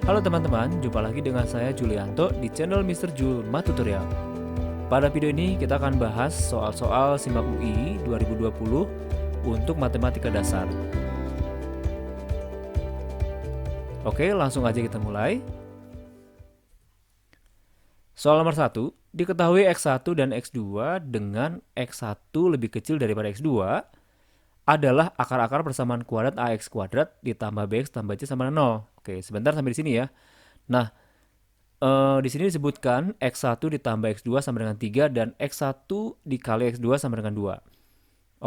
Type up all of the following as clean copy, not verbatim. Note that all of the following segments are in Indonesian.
Halo teman-teman, jumpa lagi dengan saya Julianto di channel Mr. Jul Math Tutorial. Pada video ini kita akan bahas soal-soal SIMAK UI 2020 untuk matematika dasar. Oke, langsung aja kita mulai. Soal nomor 1, diketahui X1 dan X2 dengan X1 lebih kecil daripada X2 adalah akar-akar persamaan kuadrat AX kuadrat ditambah BX tambah C sama 0. Oke, sebentar sampai di sini ya. Nah, di sini disebutkan X1 ditambah X2 sama dengan 3 dan X1 dikali X2 sama dengan 2.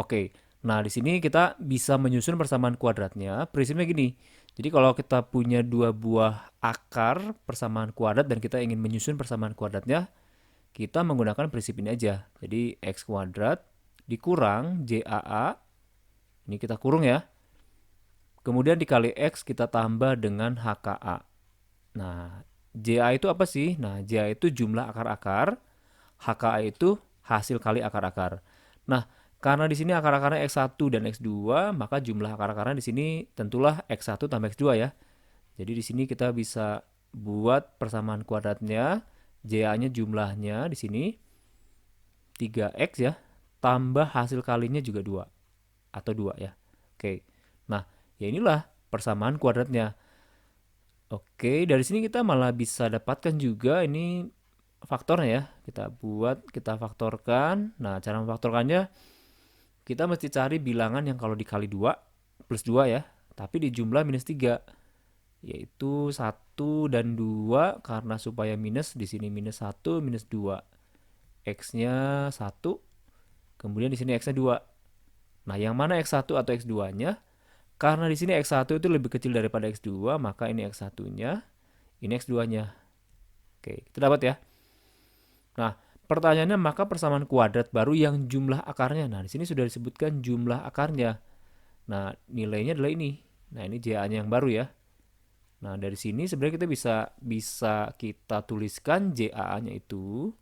Oke, nah di sini kita bisa menyusun persamaan kuadratnya. Prinsipnya gini, jadi kalau kita punya dua buah akar persamaan kuadrat dan kita ingin menyusun persamaan kuadratnya, kita menggunakan prinsip ini aja. Jadi X kuadrat dikurang JAA, ini kita kurung ya. Kemudian dikali X kita tambah dengan HKA. Nah, JA itu apa sih? Nah, JA itu jumlah akar-akar, HKA itu hasil kali akar-akar. Nah, karena di sini akar-akarnya X1 dan X2, maka jumlah akar-akarnya di sini tentulah X1 tambah X2 ya. Jadi di sini kita bisa buat persamaan kuadratnya, JA-nya jumlahnya di sini 3X ya, tambah hasil kalinya juga 2 atau 2 ya. Oke. Nah, ya inilah persamaan kuadratnya. Oke, dari sini kita malah bisa dapatkan juga ini faktornya ya. Kita buat, kita faktorkan. Nah, cara memfaktorkannya kita mesti cari bilangan yang kalau dikali 2 plus 2 ya, tapi di jumlah minus 3, yaitu 1 dan 2 karena supaya minus di sini minus 1 minus 2. X-nya 1, kemudian di sini X-nya 2. Nah, yang mana X1 atau X2-nya? Karena di sini X1 itu lebih kecil daripada X2, maka ini X1-nya, ini X2-nya. Oke, kita dapat ya. Nah, pertanyaannya maka persamaan kuadrat baru yang jumlah akarnya. Nah, di sini sudah disebutkan jumlah akarnya. Nah, nilainya adalah ini. Nah, ini JA-nya yang baru ya. Nah, dari sini sebenarnya kita bisa kita tuliskan JA-nya itu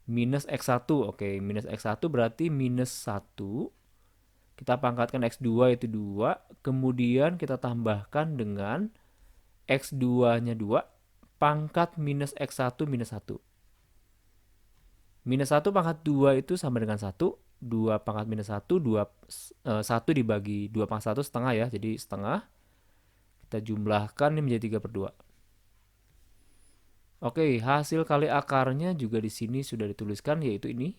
minus X1. Oke, minus X1 berarti minus 1. Kita pangkatkan X2 itu 2. Kemudian kita tambahkan dengan X2-nya 2 pangkat minus X1 minus 1. Minus 1 pangkat 2 itu sama dengan 1. 2 pangkat minus 1, 1 dibagi 2 pangkat 1 setengah ya. Jadi setengah. Kita jumlahkan ini menjadi 3 per 2. Oke, hasil kali akarnya juga di sini sudah dituliskan yaitu ini.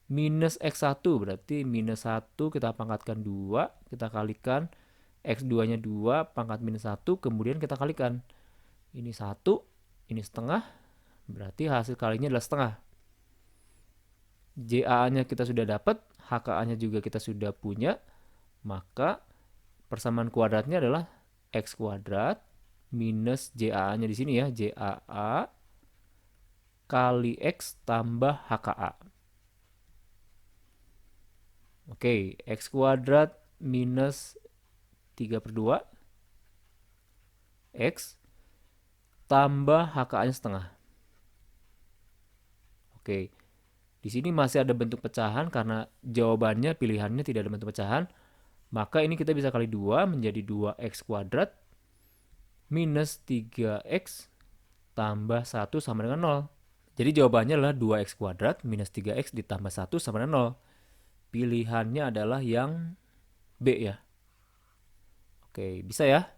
Minus X1 berarti minus 1 kita pangkatkan 2. Kita kalikan X2-nya 2 pangkat minus 1. Kemudian kita kalikan. Ini 1, ini setengah. Berarti hasil kalinya adalah setengah. JA-nya kita sudah dapat, HKA-nya juga kita sudah punya, maka persamaan kuadratnya adalah X kuadrat minus JA-nya di sini ya, JAA kali X tambah HKA. Oke, X kuadrat minus 3 per 2 X tambah HKA-nya setengah. Oke, di sini masih ada bentuk pecahan karena jawabannya, pilihannya tidak ada bentuk pecahan. Maka ini kita bisa kali 2 menjadi 2x kuadrat minus 3x tambah 1 sama dengan 0. Jadi jawabannya adalah 2x kuadrat minus 3x ditambah 1 sama dengan 0. Pilihannya adalah yang B ya. Oke, bisa ya?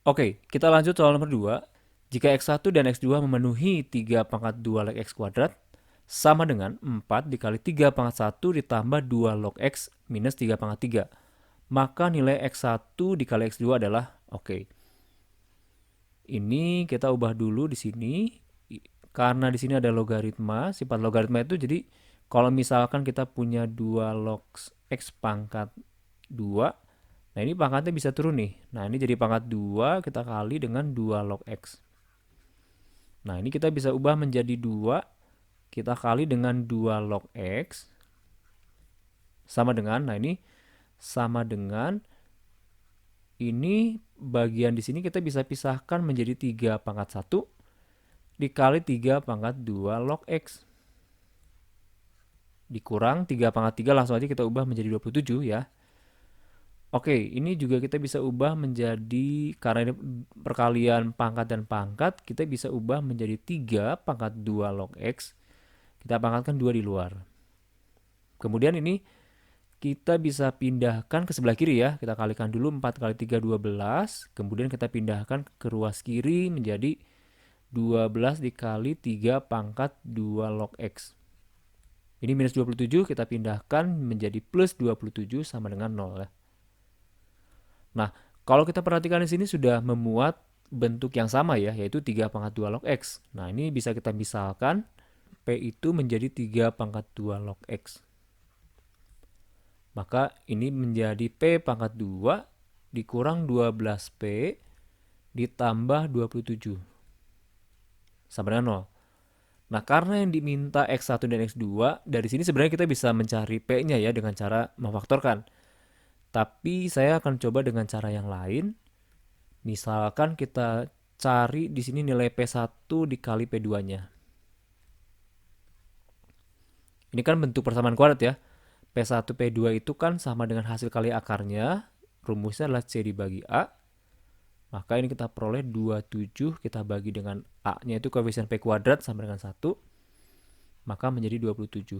Oke, kita lanjut soal nomor 2. Jika X1 dan X2 memenuhi 3 pangkat 2 log X kuadrat, sama dengan 4 dikali 3 pangkat 1 ditambah 2 log X minus 3 pangkat 3. Maka nilai X1 dikali X2 adalah, oke. Ini kita ubah dulu di sini. Karena di sini ada logaritma, sifat logaritma itu jadi kalau misalkan kita punya 2 log X pangkat 2, nah ini pangkatnya bisa turun nih. Nah ini jadi pangkat 2 kita kali dengan 2 log X. Nah ini kita bisa ubah menjadi 2 kita kali dengan 2 log X sama dengan, nah ini sama dengan, ini bagian di sini kita bisa pisahkan menjadi 3 pangkat 1 dikali 3 pangkat 2 log X. dikurang 3 pangkat 3 langsung aja kita ubah menjadi 27 ya. Oke, ini juga kita bisa ubah menjadi, karena ini perkalian pangkat dan pangkat, kita bisa ubah menjadi 3 pangkat 2 log X. Kita pangkatkan 2 di luar. Kemudian ini kita bisa pindahkan ke sebelah kiri ya. Kita kalikan dulu 4 kali 3, 12. Kemudian kita pindahkan ke ruas kiri menjadi 12 dikali 3 pangkat 2 log X. Ini minus 27, kita pindahkan menjadi plus 27 sama dengan 0 ya. Nah, kalau kita perhatikan di sini sudah memuat bentuk yang sama ya, yaitu 3 pangkat 2 log X. Nah, ini bisa kita misalkan P itu menjadi 3 pangkat 2 log X. Maka ini menjadi P pangkat 2 dikurang 12P ditambah 27 sama dengan 0. Nah, karena yang diminta X1 dan X2, dari sini sebenarnya kita bisa mencari P-nya ya dengan cara memfaktorkan. Tapi saya akan coba dengan cara yang lain. Misalkan kita cari di sini nilai P1 dikali P2-nya. Ini kan bentuk persamaan kuadrat ya. P1 P2 itu kan sama dengan hasil kali akarnya. Rumusnya adalah C dibagi A. Maka ini kita peroleh 27 kita bagi dengan A-nya itu koefisien P kuadrat sama dengan 1. Maka menjadi 27.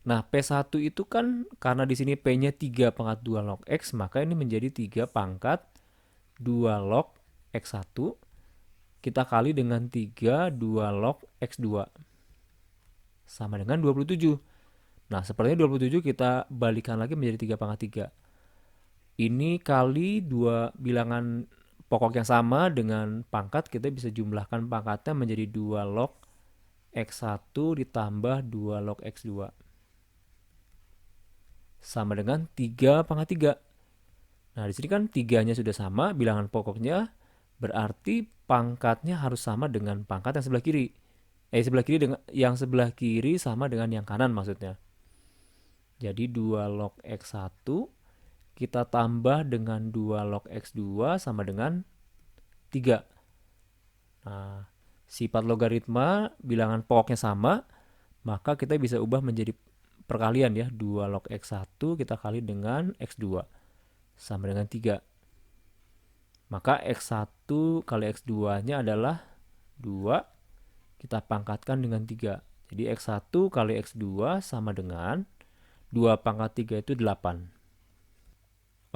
Nah, P1 itu kan karena di sini P-nya 3 pangkat 2 log X, maka ini menjadi 3 pangkat 2 log X1. Kita kali dengan 3 2 log X2. Sama dengan 27. Nah, sepertinya 27 kita balikan lagi menjadi 3 pangkat 3. Ini kali dua bilangan pokok yang sama dengan pangkat, kita bisa jumlahkan pangkatnya menjadi 2 log X1 ditambah 2 log X2. Sama dengan 3 pangkat 3. Nah, di sini kan 3-nya sudah sama, bilangan pokoknya, berarti pangkatnya harus sama dengan pangkat yang sebelah kiri. Yang sebelah kiri sama dengan yang kanan maksudnya. Jadi 2 log X1 kita tambah dengan 2 log X2 sama dengan 3. Nah, sifat logaritma bilangan pokoknya sama, maka kita bisa ubah menjadi perkalian ya. 2 log X1 kita kali dengan X2 sama dengan 3. Maka X1 kali X2-nya adalah 2. Kita pangkatkan dengan 3. Jadi X1 kali X2 sama dengan 2 pangkat 3 itu 8.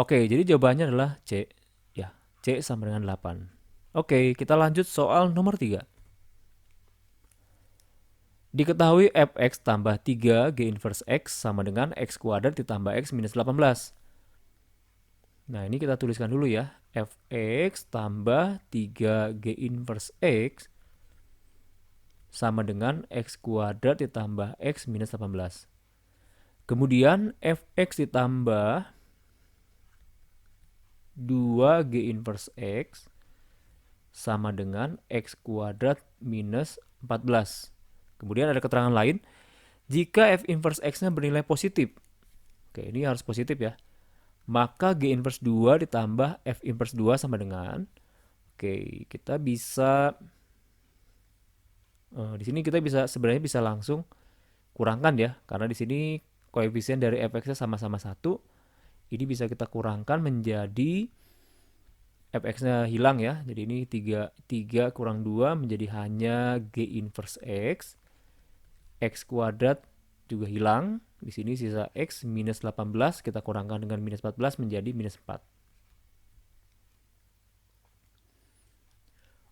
Oke, jadi jawabannya adalah C. Ya, C sama dengan 8. Oke, kita lanjut soal nomor 3. Diketahui fx tambah 3 g inverse x sama dengan x kuadrat ditambah x minus 18. Nah, ini kita tuliskan dulu ya. Fx tambah 3 g inverse x sama dengan x kuadrat ditambah x minus 18. Kemudian fx ditambah 2 g inverse x sama dengan x kuadrat minus 14. Kemudian ada keterangan lain, jika f inverse x-nya bernilai positif. Oke, ini harus positif ya. Maka g inverse 2 ditambah f inverse 2 sama dengan, oke, kita bisa di sini kita sebenarnya bisa langsung kurangkan ya, karena di sini koefisien dari fx-nya sama-sama 1. Ini bisa kita kurangkan menjadi fx-nya hilang ya. Jadi ini 3 kurang 2 menjadi hanya g inverse x. X kuadrat juga hilang. Di sini sisa x minus 18 kita kurangkan dengan minus 14 menjadi minus 4.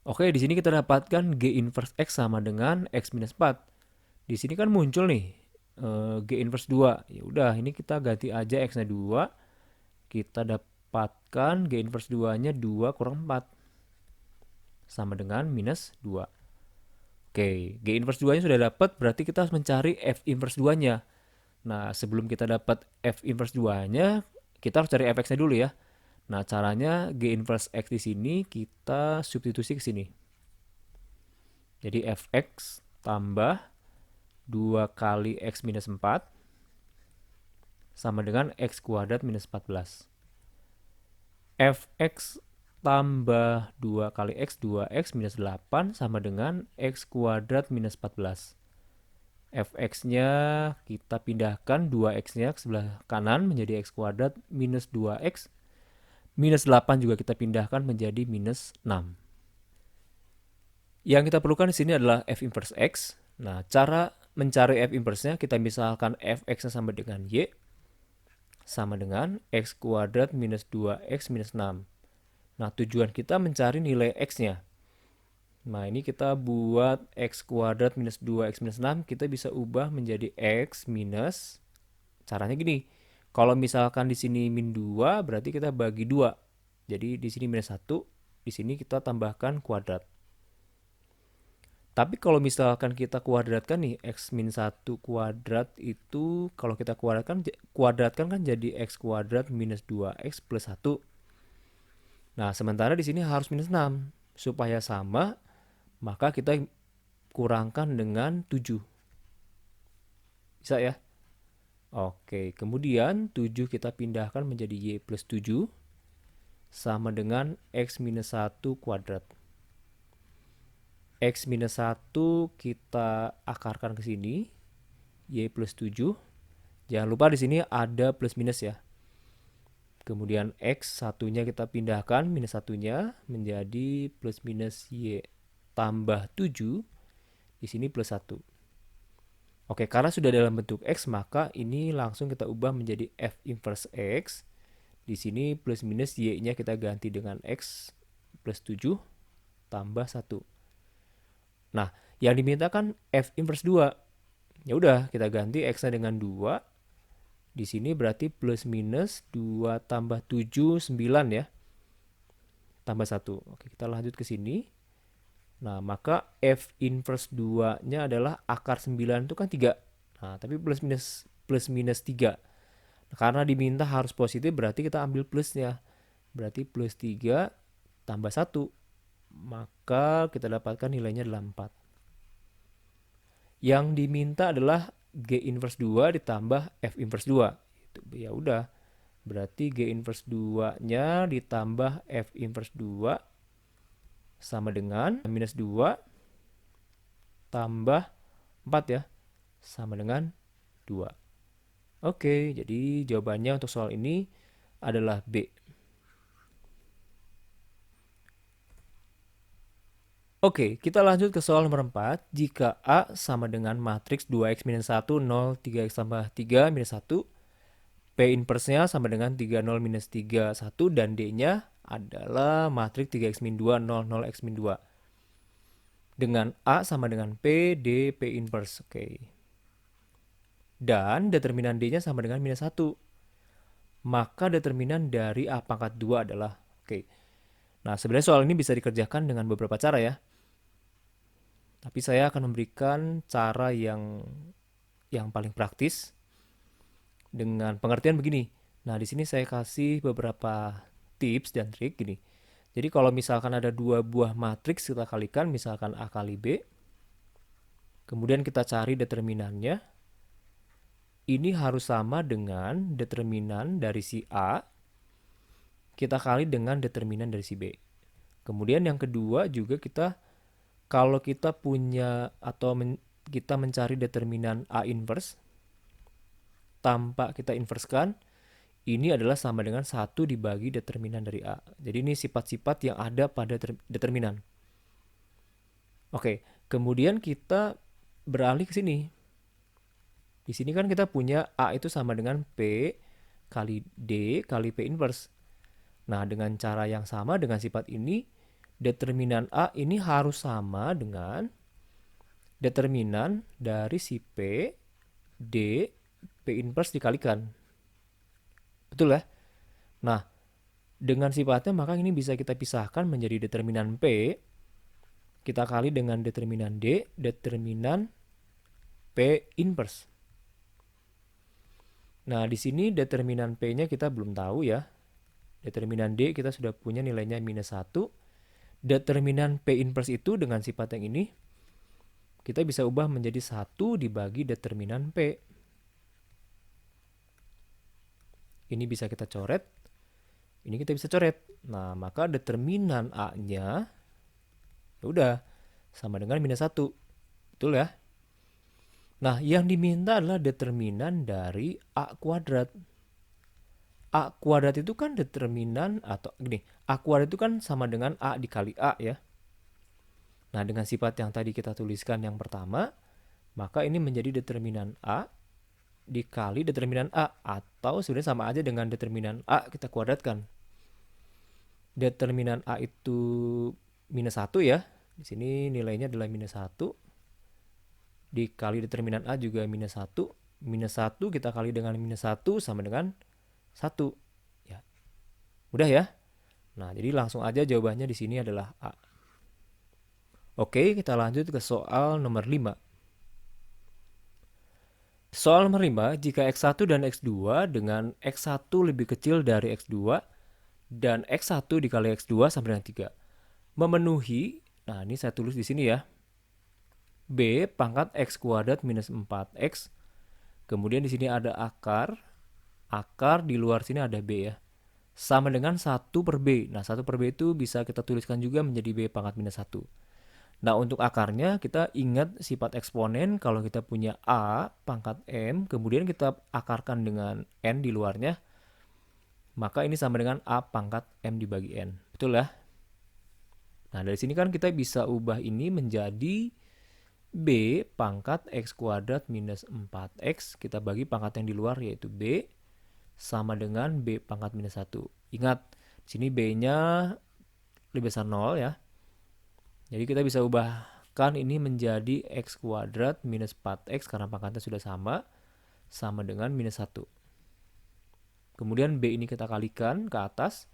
Oke, di sini kita dapatkan g inverse x sama dengan x minus 4. Di sini kan muncul nih g inverse 2. Ya udah, ini kita ganti aja x-nya 2. Kita dapatkan g inverse 2-nya 2 kurang 4 sama dengan minus 2. Oke, G inverse 2-nya sudah dapat, berarti kita harus mencari F inverse 2-nya. Nah, sebelum kita dapat F inverse 2-nya, kita harus cari Fx-nya dulu ya. Nah, caranya G inverse X di sini kita substitusi ke sini. Jadi Fx tambah 2 kali X minus 4 sama dengan X kuadrat minus 14. Fx tambah 2 kali X, 2X minus 8 sama dengan X kuadrat minus 14. Fx-nya kita pindahkan 2x-nya ke sebelah kanan menjadi x kuadrat minus 2x. Minus 8 juga kita pindahkan menjadi minus 6. Yang kita perlukan di sini adalah f inverse x. Nah, cara mencari f inverse-nya, kita misalkan fx-nya sama dengan y, sama dengan x kuadrat minus 2x minus 6. Nah, tujuan kita mencari nilai x-nya. Nah, ini kita buat x kuadrat minus 2x minus 6, kita bisa ubah menjadi x minus, caranya gini. Kalau misalkan di sini min 2, berarti kita bagi 2. Jadi di sini minus 1, di sini kita tambahkan kuadrat. Tapi kalau misalkan kita kuadratkan nih, x min 1 kuadrat itu, kalau kita kuadratkan kan jadi x kuadrat minus 2x plus 1. Nah, sementara di sini harus minus 6. Supaya sama, maka kita kurangkan dengan 7. Bisa ya? Oke, kemudian 7 kita pindahkan menjadi y plus 7 sama dengan x minus 1 kuadrat. X minus 1 kita akarkan ke sini, y plus 7. Jangan lupa di sini ada plus minus ya. Kemudian x satunya kita pindahkan, minus satunya menjadi plus minus y tambah 7. Di sini plus 1. Oke, karena sudah dalam bentuk x, maka ini langsung kita ubah menjadi f inverse x. Di sini plus minus y-nya kita ganti dengan x plus 7 tambah 1. Nah, yang diminta kan f inverse 2. Ya udah, kita ganti x-nya dengan 2. Di sini berarti plus minus 2 tambah 7, 9 ya. Tambah 1. Oke, kita lanjut ke sini. Nah, maka f inverse 2-nya adalah akar 9 itu kan 3. Nah, tapi plus minus 3. Nah, karena diminta harus positif, berarti kita ambil plusnya. Berarti plus 3 tambah 1. Maka kita dapatkan nilainya adalah 4. Yang diminta adalah G inverse 2 ditambah F inverse 2. Itu ya udah. Berarti G inverse 2-nya ditambah F inverse 2 sama dengan minus 2 tambah 4 ya. Sama dengan 2. Oke, jadi jawabannya untuk soal ini adalah B. Oke, kita lanjut ke soal nomor 4. Jika A sama dengan matriks 2x minus 1, 0, 3x tambah 3 minus 1, P inverse-nya sama dengan 3, 0, minus 3, 1, dan D-nya adalah matriks 3x min 2, 0, 0x min 2. Dengan A sama dengan P, D, P inverse. Oke. Dan determinan D-nya sama dengan minus 1. Maka determinan dari A pangkat 2 adalah, oke. Nah, sebenarnya soal ini bisa dikerjakan dengan beberapa cara ya. Tapi saya akan memberikan cara yang paling praktis dengan pengertian begini. Nah, di sini saya kasih beberapa tips dan trik gini. Jadi kalau misalkan ada dua buah matriks kita kalikan, misalkan A kali B. Kemudian kita cari determinannya. Ini harus sama dengan determinan dari si A kita kali dengan determinan dari si B. Kemudian yang kedua juga kalau kita punya atau kita mencari determinan A inverse tanpa kita inverskan, ini adalah sama dengan 1 dibagi determinan dari A. Jadi ini sifat-sifat yang ada pada determinan. Oke, kemudian kita beralih ke sini. Di sini kan kita punya A itu sama dengan P kali D kali P inverse. Nah, dengan cara yang sama dengan sifat ini, determinan A ini harus sama dengan determinan dari si P, D, P inverse dikalikan. Betul ya? Nah, dengan sifatnya maka ini bisa kita pisahkan menjadi determinan P, kita kali dengan determinan D, determinan P inverse. Nah, di sini determinan P-nya kita belum tahu ya. Determinan D kita sudah punya nilainya minus 1. Determinan P inverse itu dengan sifat yang ini, kita bisa ubah menjadi 1 dibagi determinan P. Ini bisa kita coret. Ini kita bisa coret. Nah, maka determinan A-nya ya udah sama dengan minus 1. Betul ya? Nah, yang diminta adalah determinan dari A kuadrat. A kuadrat itu kan determinan, atau gini, A kuadrat itu kan sama dengan A dikali A ya. Nah, dengan sifat yang tadi kita tuliskan yang pertama, maka ini menjadi determinan A dikali determinan A, atau sebenarnya sama aja dengan determinan A kita kuadratkan. Determinan A itu minus 1 ya. Di sini nilainya adalah minus 1. Dikali determinan A juga minus 1. Minus 1 kita kali dengan minus 1 sama dengan 1. Ya. Mudah ya? Nah, jadi langsung aja jawabannya di sini adalah A. Oke, kita lanjut ke soal nomor 5. Soal nomor 5, jika X1 dan X2 dengan X1 lebih kecil dari X2 dan X1 dikali X2 sama dengan 3. Memenuhi, nah ini saya tulis di sini ya, B pangkat X kuadrat minus 4X. Kemudian di sini ada akar di luar sini ada B ya. Sama dengan 1 per B. Nah 1 per B itu bisa kita tuliskan juga menjadi B pangkat minus 1. Nah untuk akarnya kita ingat sifat eksponen, kalau kita punya A pangkat M, kemudian kita akarkan dengan N di luarnya, maka ini sama dengan A pangkat M dibagi N. Betul ya? Nah dari sini kan kita bisa ubah ini menjadi B pangkat X kuadrat minus 4X. Kita bagi pangkat yang di luar yaitu B sama dengan B pangkat minus 1. Ingat, di sini B-nya lebih besar 0 ya. Jadi kita bisa ubahkan ini menjadi X kuadrat minus 4X karena pangkatnya sudah sama dengan minus 1. Kemudian B ini kita kalikan ke atas.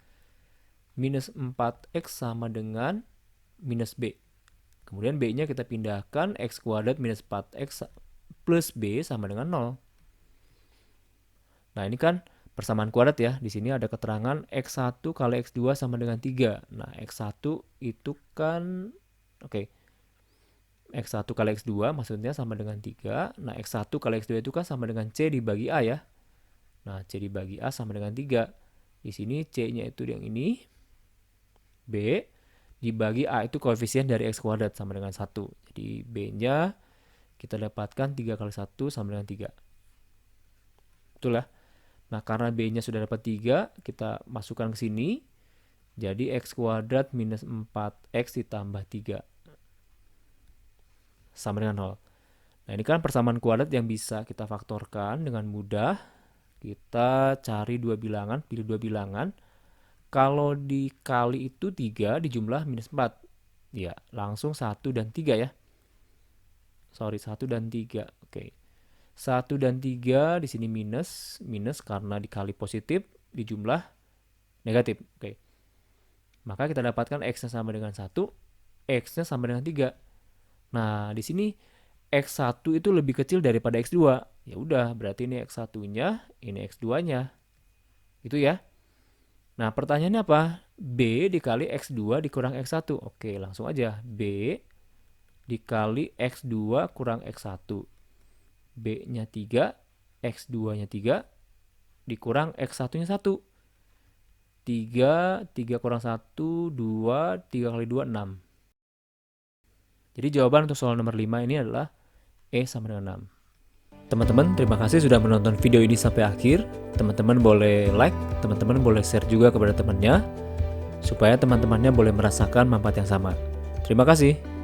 Minus 4X sama dengan minus B. Kemudian B-nya kita pindahkan, X kuadrat minus 4X plus B sama dengan 0. Nah ini kan persamaan kuadrat ya. Di sini ada keterangan X1 kali X2 sama dengan 3. Nah X1 itu kan, X1 kali X2 maksudnya sama dengan 3. Nah X1 kali X2 itu kan sama dengan C dibagi A ya. Nah C dibagi A sama dengan 3. Di sini C-nya itu yang ini. B dibagi A itu koefisien dari X kuadrat sama dengan 1. Jadi B-nya kita dapatkan 3 kali 1 sama dengan 3. Betul ya? Nah karena B-nya sudah dapat 3, kita masukkan ke sini. Jadi X kuadrat minus 4X ditambah 3 sama dengan 0. Nah ini kan persamaan kuadrat yang bisa kita faktorkan dengan mudah. Kita cari dua bilangan, pilih dua bilangan. Kalau dikali itu 3 dijumlah minus 4. Ya, langsung 1 dan 3 ya. 1 dan 3. Oke. 1 dan 3 di sini minus karena dikali positif dijumlah negatif. Oke. Maka kita dapatkan X-nya sama dengan 1, X-nya sama dengan 3. Nah, di sini X1 itu lebih kecil daripada X2. Ya udah, berarti ini X1-nya, ini X2-nya. Itu ya. Nah, pertanyaannya apa? B dikali X2 dikurang X1. Oke, langsung aja. B dikali X2 kurang X1. B-nya 3, X2-nya 3, dikurang X1-nya 1. 3 kurang 1, 2, 3 kali 2, 6. Jadi jawaban untuk soal nomor 5 ini adalah E sama dengan 6. Teman-teman, terima kasih sudah menonton video ini sampai akhir. Teman-teman boleh like, teman-teman boleh share juga kepada temannya, supaya teman-temannya boleh merasakan manfaat yang sama. Terima kasih.